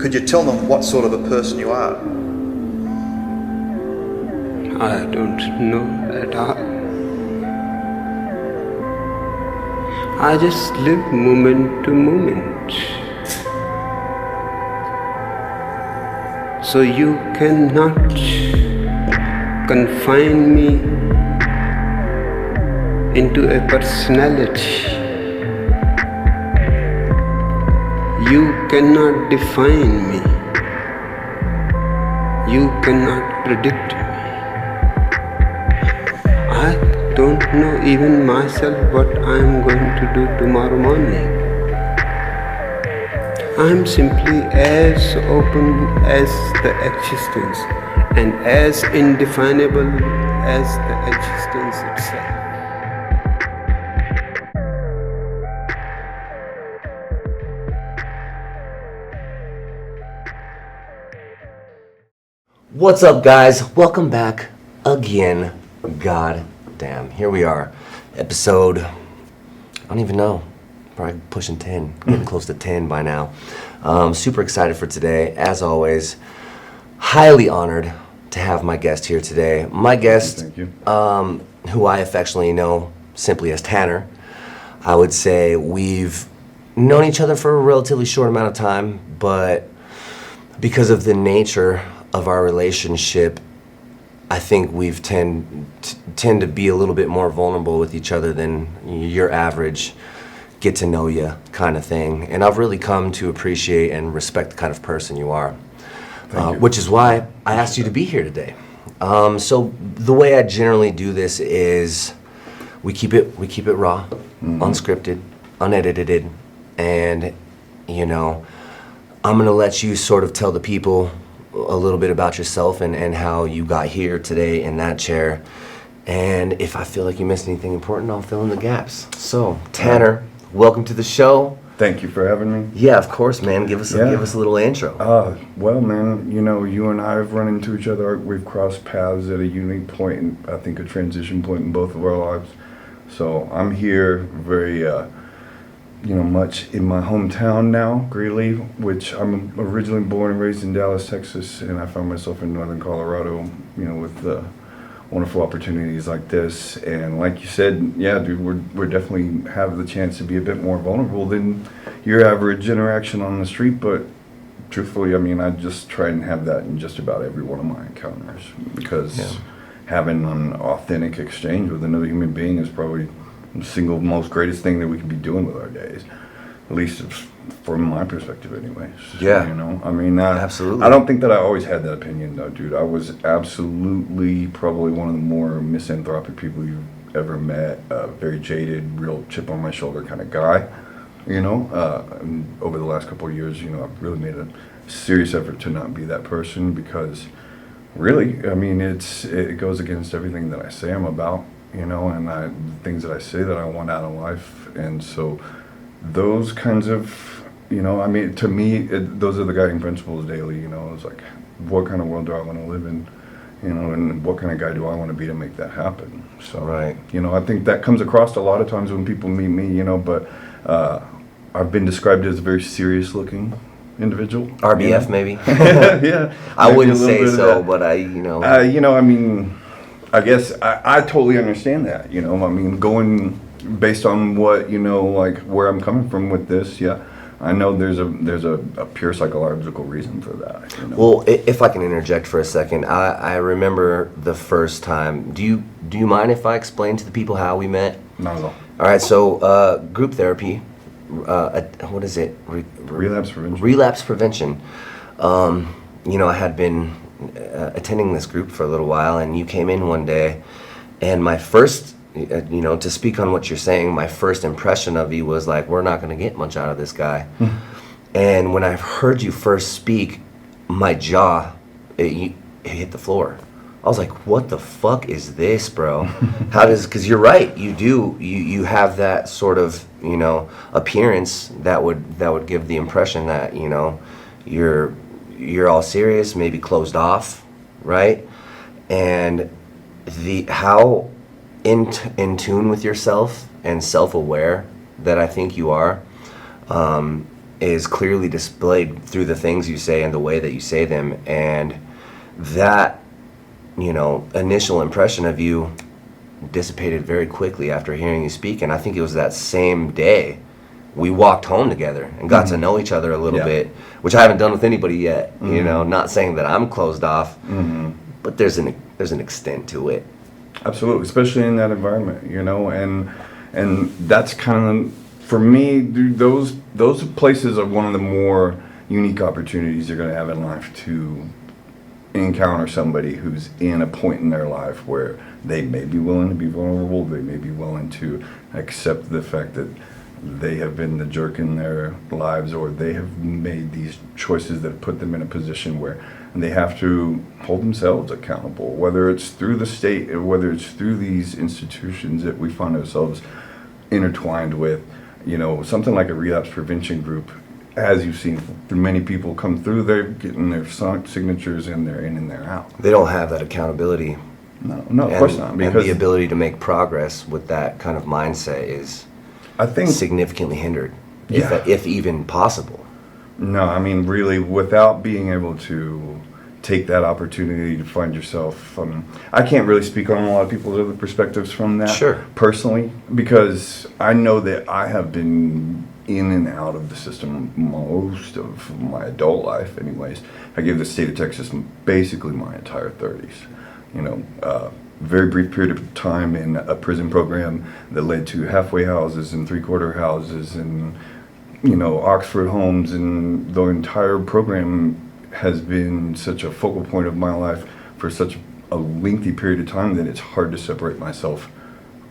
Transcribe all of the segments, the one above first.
Could you tell them what sort of a person you are? I don't know at all. I just live moment to moment. So you cannot confine me into a personality. You cannot define me. You cannot predict me. I don't know even myself what I am going to do tomorrow morning. I am simply as open as the existence and as indefinable as the existence itself. What's up, guys? Welcome back again. God damn, here we are. Episode, I don't even know, probably pushing 10, getting close to 10 by now. Super excited for today, as always. Highly honored to have my guest here today. My guest, Thank you. Who I affectionately know simply as Tanner. I would say we've known each other for a relatively short amount of time, but because of the nature of our relationship, I think we've tend to be a little bit more vulnerable with each other than your average get to know you kind of thing. And I've really come to appreciate and respect the kind of person you are, which is why I asked you to be here today. So the way I generally do this is we keep it raw, unscripted, unedited, and you know, I'm gonna let you sort of tell the people a little bit about yourself and how you got here today in that chair. And if I feel like you missed anything important, I'll fill in the gaps. So, Tanner, welcome to the show. Thank you for having me. Yeah, of course, man. Give us a little intro. Well, man, you know, you and I have run into each other. We've crossed paths at a unique point, and I think a transition point in both of our lives. So I'm here very, much in my hometown now, Greeley, which I'm originally born and raised in Dallas, Texas, and I found myself in northern Colorado, with the wonderful opportunities like this. And like you said, yeah, dude, we're definitely have the chance to be a bit more vulnerable than your average interaction on the street, but truthfully, I mean, I just try and have that in just about every one of my encounters, because having an authentic exchange with another human being is probably the single most greatest thing that we can be doing with our days, at least from my perspective anyways. Yeah. I mean, absolutely. I don't think that I always had that opinion though, dude. I was absolutely probably one of the more misanthropic people you've ever met, very jaded, real chip on my shoulder kind of guy, and over the last couple of years, I've really made a serious effort to not be that person, because really, I mean, it goes against everything that I say I'm about, and the things that I say that I want out of life. And so those kinds of, I mean, to me, those are the guiding principles daily. It's like, what kind of world do I want to live in, and what kind of guy do I want to be to make that happen? So, right. I think that comes across a lot of times when people meet me, but I've been described as a very serious looking individual. RBF maybe? Yeah. I wouldn't say so, but I mean, I guess I totally understand that, I mean, going based on what, like where I'm coming from with this, I know there's a pure psychological reason for that. Well, if I can interject for a second, I remember the first time. Do you mind if I explain to the people how we met? Not at all. All right, so group therapy, what is it? Relapse prevention. Relapse prevention. I had been attending this group for a little while, and you came in one day, and my first, to speak on what you're saying, my first impression of you was like, we're not going to get much out of this guy. And when I heard you first speak, my jaw, it hit the floor. I was like, what the fuck is this, bro? Because you're right, you have that sort of, appearance that would give the impression that, you're all serious, maybe closed off, right? And how in tune with yourself and self-aware that I think you are, is clearly displayed through the things you say and the way that you say them. And that, initial impression of you dissipated very quickly after hearing you speak. And I think it was that same day we walked home together and got to know each other a little bit, which I haven't done with anybody yet. Not saying that I'm closed off, but there's an extent to it. Absolutely, especially in that environment, and that's kind of, for me, dude, those places are one of the more unique opportunities you're going to have in life to encounter somebody who's in a point in their life where they may be willing to be vulnerable, they may be willing to accept the fact that they have been the jerk in their lives, or they have made these choices that put them in a position where they have to hold themselves accountable, whether it's through the state or whether it's through these institutions that we find ourselves intertwined with. Something like a relapse prevention group, as you've seen through many people come through, they're getting their signatures and they're in and they're out. They don't have that accountability. No, of course not. Because the ability to make progress with that kind of mindset is, I think, significantly hindered, if even possible. No, I mean, really, without being able to take that opportunity to find yourself. I can't really speak on a lot of people's other perspectives from that personally, because I know that I have been in and out of the system most of my adult life anyways. I gave the state of Texas basically my entire 30s. Very brief period of time in a prison program that led to halfway houses and three-quarter houses and Oxford homes, and the entire program has been such a focal point of my life for such a lengthy period of time that it's hard to separate myself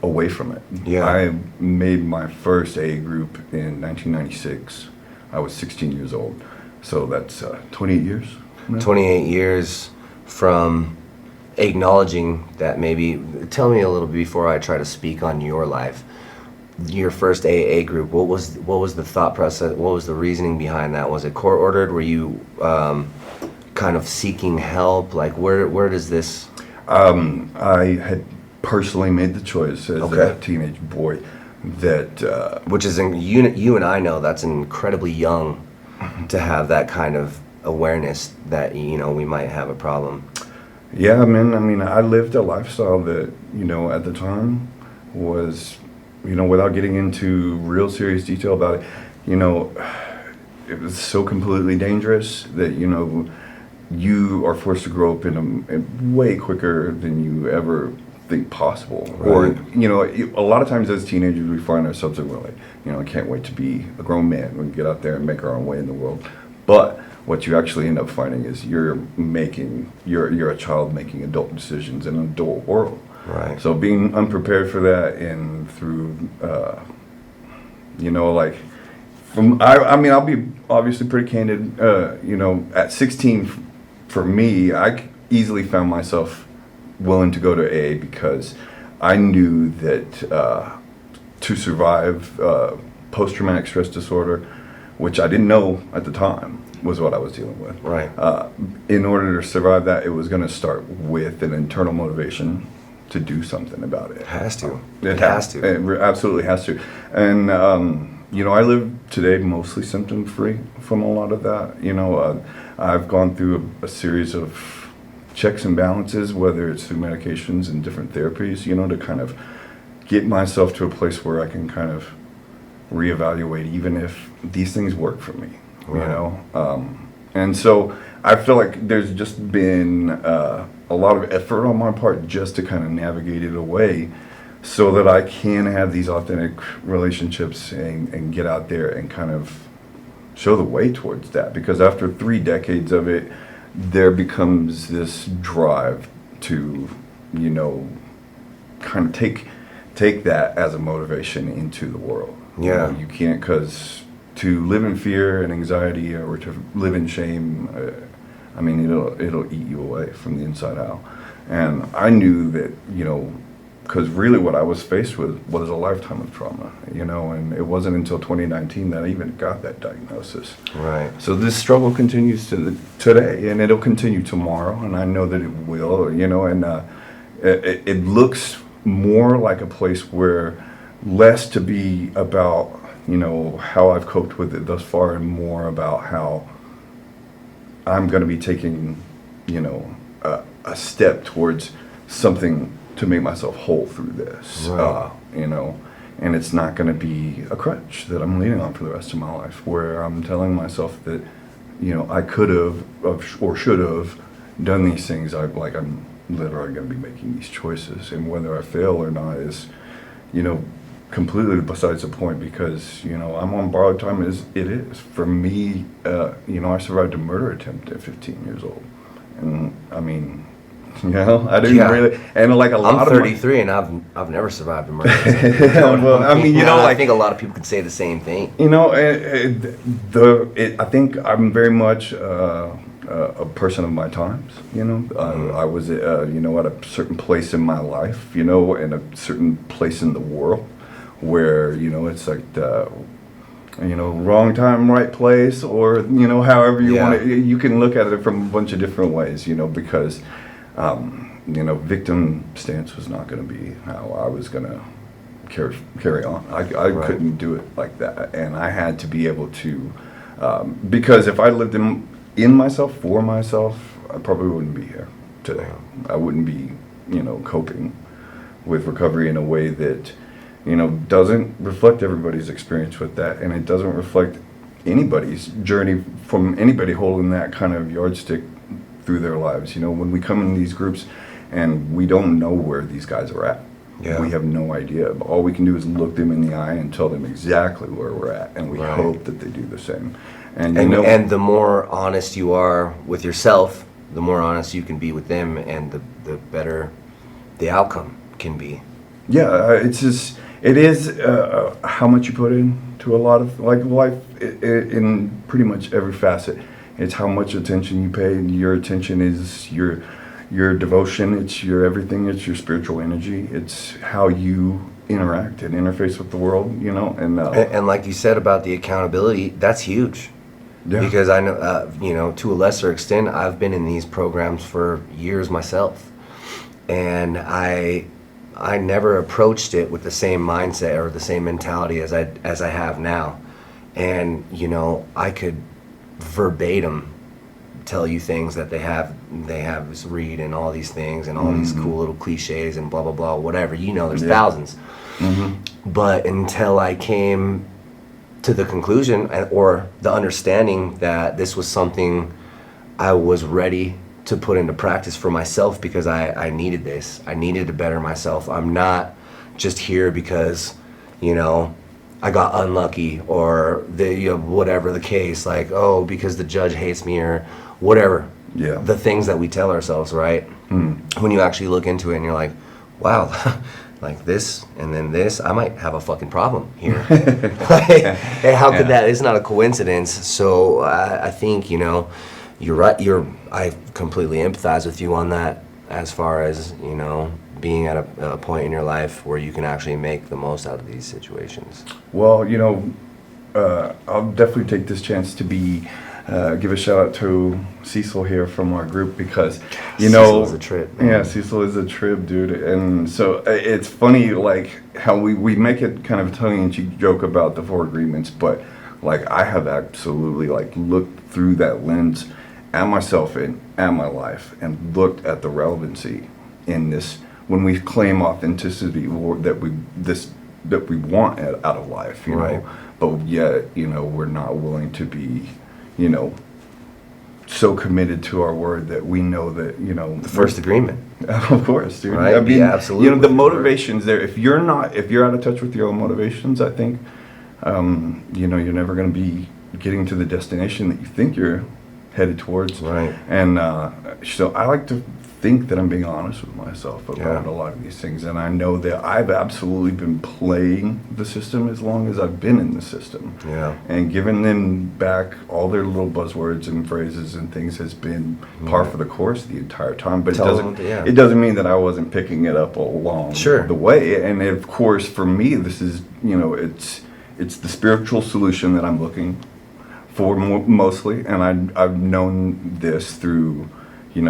away from it. Yeah. I made my first AA group in 1996. I was 16 years old. So that's 28 years. 28 years from acknowledging that. Maybe tell me a little bit before I try to speak on your life. Your first AA group, what was the thought process? What was the reasoning behind that? Was it court ordered? Were you kind of seeking help? Like, where does this? I had personally made the choice as a teenage boy that, which is you and I know that's incredibly young to have that kind of awareness that we might have a problem. Yeah, man. I mean, I lived a lifestyle that at the time was, without getting into real serious detail about it, it was so completely dangerous that, you are forced to grow up in way quicker than you ever think possible. Right. Or, a lot of times as teenagers we find ourselves and we're like, I can't wait to be a grown man. We can get out there and make our own way in the world. But what you actually end up finding is you're a child making adult decisions in an adult world. Right. So being unprepared for that, and through, I'll be obviously pretty candid. At 16, for me, I easily found myself willing to go to AA because I knew that to survive post-traumatic stress disorder, which I didn't know at the time was what I was dealing with. Right. In order to survive that, it was going to start with an internal motivation to do something about it. It has to. It absolutely has to. And, I live today mostly symptom-free from a lot of that. I've gone through a series of checks and balances, whether it's through medications and different therapies, to kind of get myself to a place where I can kind of reevaluate even if these things work for me, and so I feel like there's just been a lot of effort on my part just to kind of navigate it away so that I can have these authentic relationships and get out there and kind of show the way towards that. Because after 3 decades of it, there becomes this drive to, kind of take that as a motivation into the world. Yeah. You can't, because to live in fear and anxiety or to live in shame, it'll eat you away from the inside out. And I knew that, because really what I was faced with was a lifetime of trauma, and it wasn't until 2019 that I even got that diagnosis. Right. So this struggle continues today, and it'll continue tomorrow, and I know that it will, and it looks more like a place where less to be about, how I've coped with it thus far, and more about how I'm going to be taking, a step towards something to make myself whole through this, Right. And it's not going to be a crutch that I'm leaning on for the rest of my life, where I'm telling myself that, I could have or should have done these things. I'm literally going to be making these choices, and whether I fail or not is, completely besides the point, because, I'm on borrowed time as it is. For me, I survived a murder attempt at 15 years old. And I mean, I didn't really, and like a lot I'm of 33 and I've never survived a murder. well, I mean, I think a lot of people could say the same thing. I think I'm very much a person of my times. I was, at a certain place in my life, and a certain place in the world, where it's like the, wrong time, right place, or however you want it. You can look at it from a bunch of different ways, because victim stance was not going to be how I was going to carry on. I Right. couldn't do it like that, and I had to be able to, because if I lived in myself, for myself, I probably wouldn't be here today. I wouldn't be, coping with recovery in a way that, doesn't reflect everybody's experience with that, and it doesn't reflect anybody's journey from anybody holding that kind of yardstick through their lives. When we come in these groups and we don't know where these guys are at. Yeah. We have no idea. All we can do is look them in the eye and tell them exactly where we're at, and we Right. hope that they do the same. And the more honest you are with yourself, the more honest you can be with them, and the better the outcome can be. Yeah, it is how much you put into a lot of life in pretty much every facet. It's how much attention you pay. Your attention is your devotion. It's your everything. It's your spiritual energy. It's how you interact and interface with the world. And like you said about the accountability, that's huge. Yeah. Because I know, to a lesser extent, I've been in these programs for years myself, and I never approached it with the same mindset or the same mentality as I have now. And I could verbatim tell you things that they have us read, and all these things, and all these cool little cliches and blah blah blah, whatever. There's thousands. But until I came to the conclusion or the understanding that this was something I was ready to put into practice for myself, because I needed this. I needed to better myself. I'm not just here because, I got unlucky, or whatever the case, because the judge hates me, or whatever. Yeah. The things that we tell ourselves, right? When you actually look into it and you're like, wow, like this and then this, I might have a fucking problem here. Hey, how could that? It's not a coincidence. So I think, you're right. I completely empathize with you on that, as far as, being at a point in your life where you can actually make the most out of these situations. Well, I'll definitely take this chance to give a shout out to Cecil here from our group, because Cecil is a trip, man. Yeah, Cecil is a trip, dude. And so it's funny, how we make it kind of a tongue-in-cheek joke about the 4 agreements, but I have absolutely looked through that lens at myself and at my life, and looked at the relevancy in this when we claim authenticity, or that we want out of life, Right. But yet, we're not willing to be, so committed to our word that we know that, The first agreement. Of course, dude. Right? I mean, Yeah, absolutely. the motivation's there. If you're out of touch with your own motivations, I think, you're never going to be getting to the destination that you think you're headed towards. Right. And so I like to think that I'm being honest with myself about Yeah. a lot of these things, and I know that I've absolutely been playing the system as long as I've been in the system. Yeah. And giving them back all their little buzzwords and phrases and things has been par for the course the entire time. But it doesn't mean that I wasn't picking it up along the way. And of course, for me, this is it's the spiritual solution that I'm looking for mostly, and I've known this through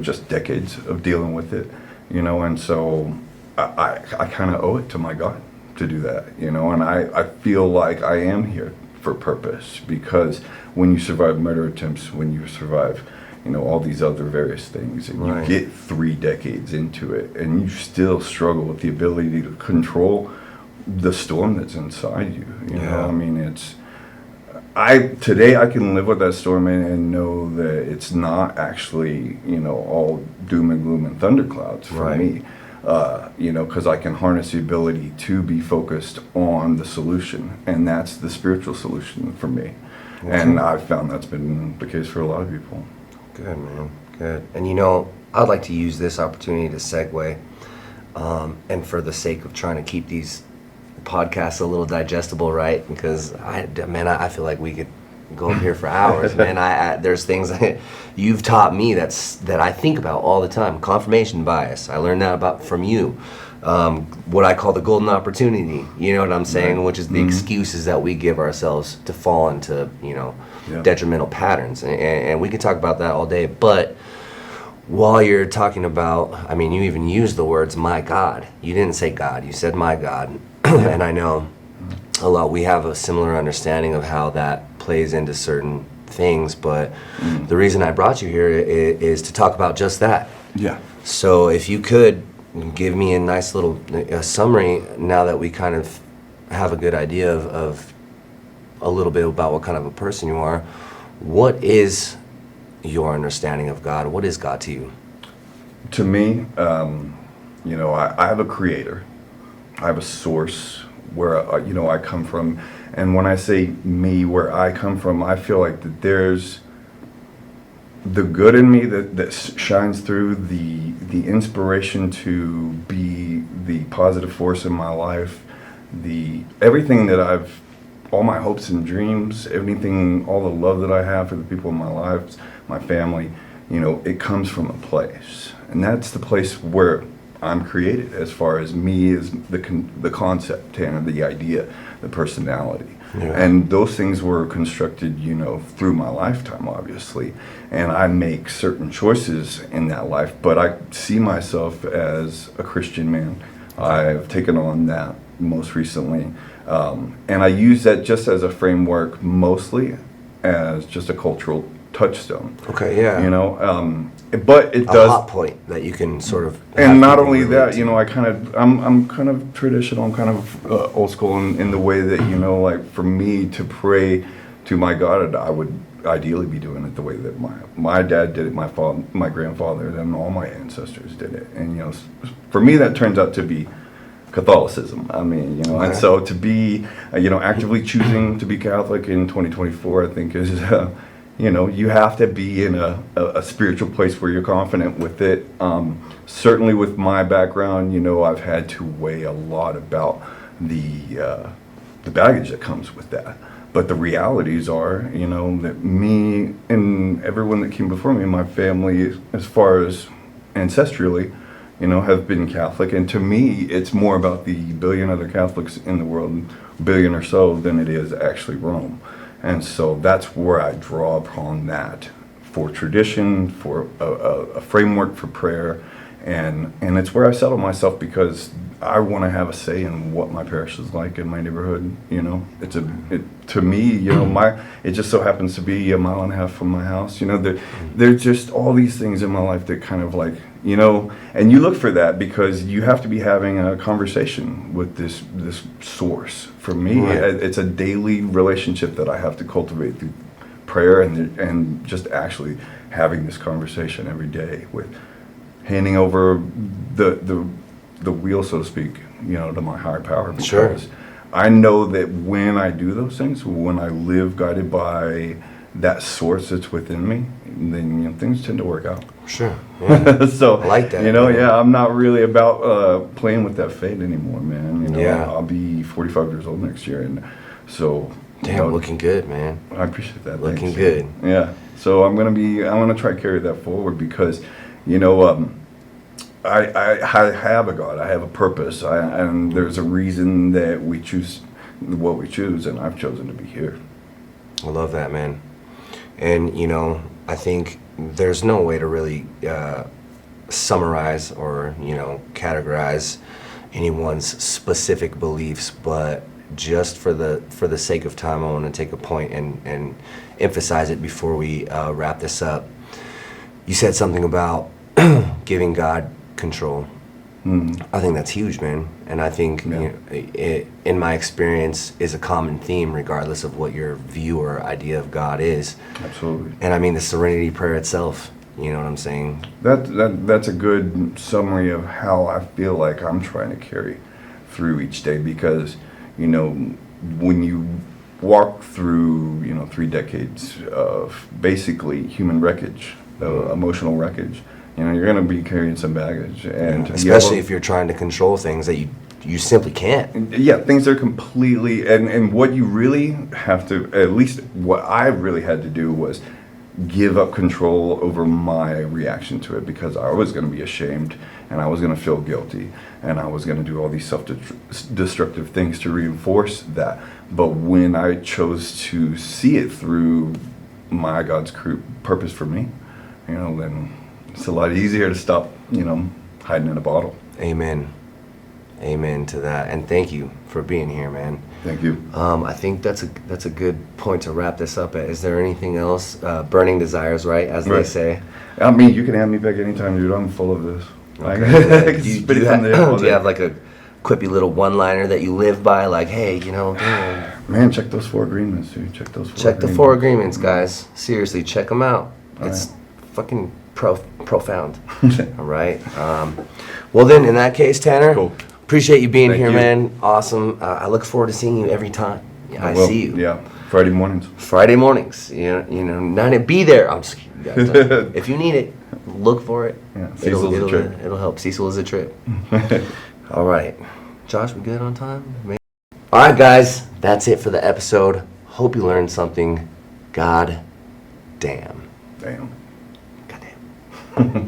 just decades of dealing with it, and so I kind of owe it to my God to do that, and I feel like I am here for purpose, because when you survive murder attempts, when you survive, all these other various things, and Right. you get 3 decades into it, and you still struggle with the ability to control the storm that's inside you. Yeah. I mean, today I can live with that storm and know that it's not actually, all doom and gloom and thunderclouds for Right. me. Because I can harness the ability to be focused on the solution, and that's the spiritual solution for me. And I've found that's been the case for a lot of people. Good, man. Good. And I'd like to use this opportunity to segue, and for the sake of trying to keep these podcasts a little digestible, right? Because I feel like we could go up here for hours, man. There's things that you've taught me that I think about all the time. Confirmation bias. I learned that from you. What I call the golden opportunity. You know what I'm saying? Right. Which is the excuses that we give ourselves to fall into, detrimental patterns. And we can talk about that all day. But while you're talking about, you even used the words "my God." You didn't say God. You said "my God," and I know a lot. We have a similar understanding of how that plays into certain things. But the reason I brought you here is to talk about just that. Yeah. So if you could give me a nice little summary, now that we kind of have a good idea of a little bit about what kind of a person you are, what is your understanding of God? What is God to you? To me, I have a creator. I have a source where, I come from. And when I say me, where I come from, I feel like that there's the good in me that shines through, the inspiration to be the positive force in my life, everything that all my hopes and dreams, everything, all the love that I have for the people in my lives, my family, it comes from a place. And that's the place where I'm created, as far as me as the concept and the idea, the personality. Yeah. And those things were constructed, through my lifetime, obviously. And I make certain choices in that life, but I see myself as a Christian man. I've taken on that most recently. And I use that just as a framework, mostly as just a cultural touchstone. Okay, yeah. But it A does. hot point that you can sort of. And have not people only relate that, to. I'm kind of traditional, I'm kind of old school in the way that, like for me to pray to my God, I would ideally be doing it the way that my dad did it, my grandfather, and all my ancestors did it. And, for me, that turns out to be Catholicism. Okay. And so to be, actively choosing to be Catholic in 2024, I think is, you have to be in a spiritual place where you're confident with it. Certainly with my background, I've had to weigh a lot about the baggage that comes with that. But the realities are, that me and everyone that came before me, my family, as far as ancestrally, have been Catholic. And to me, it's more about the billion other Catholics in the world, billion or so, than it is actually Rome. And so that's where I draw upon that for tradition, for a framework for prayer. And it's where I settle myself, because I want to have a say in what my parish is like in my neighborhood. To me, it just so happens to be a mile and a half from my house. There's just all these things in my life that kind of like, and you look for that because you have to be having a conversation with this source. For me, Right. It's a daily relationship that I have to cultivate through prayer and just actually having this conversation every day, with handing over the wheel, so to speak, to my higher power. Because Sure. I know that when I do those things, when I live guided by that source that's within me, then things tend to work out. Sure. Yeah. So I like that. I'm not really about playing with that fate anymore, man. Yeah. I'll be 45 years old next year, and so Damn, looking good, man. I appreciate that. Looking Thanks. good. Yeah. So I'm gonna try to carry that forward, because I have a God. I have a purpose, and there's a reason that we choose what we choose, and I've chosen to be here. I love that, man. And I think there's no way to really summarize or categorize anyone's specific beliefs, but just for the sake of time, I want to take a point and emphasize it before we wrap this up. You said something about giving God control. I think that's huge, man. And I think, in my experience, is a common theme, regardless of what your view or idea of God is. Absolutely. And I mean, the Serenity Prayer itself. You know what I'm saying? That's a good summary of how I feel like I'm trying to carry through each day, because, when you walk through, 3 decades of basically human wreckage, emotional wreckage, you're going to be carrying some baggage. And especially if you're trying to control things that you simply can't. Yeah, things are completely, and what you really have to, at least what I really had to do, was give up control over my reaction to it, because I was going to be ashamed, and I was going to feel guilty, and I was going to do all these self-destructive things to reinforce that. But when I chose to see it through my God's purpose for me, then it's a lot easier to stop, hiding in a bottle. Amen. Amen to that. And thank you for being here, man. Thank you. I think that's a good point to wrap this up at. Is there anything else? Burning desires, right? As they say. I mean, you can have me back anytime, dude. I'm full of this. Okay. I can spit it from there all Do you day. have like a quippy little one-liner that you live by? Like, hey, damn. Man, check those 4 agreements, dude. Check the 4 agreements, guys. Seriously, check them out. It's fucking profound. All right. Well, then, in that case, Tanner, Cool. Appreciate you being Thank here, you. man. Awesome. I look forward to seeing you every time I see you. Yeah, Friday mornings. Friday mornings. Be there. I'm just kidding, guys. If you need it, look for it. Yeah, Cecil's a trip. It'll help. Cecil is a trip. All right. Josh, we good on time? Maybe? All right, guys. That's it for the episode. Hope you learned something. God damn. Damn. God damn.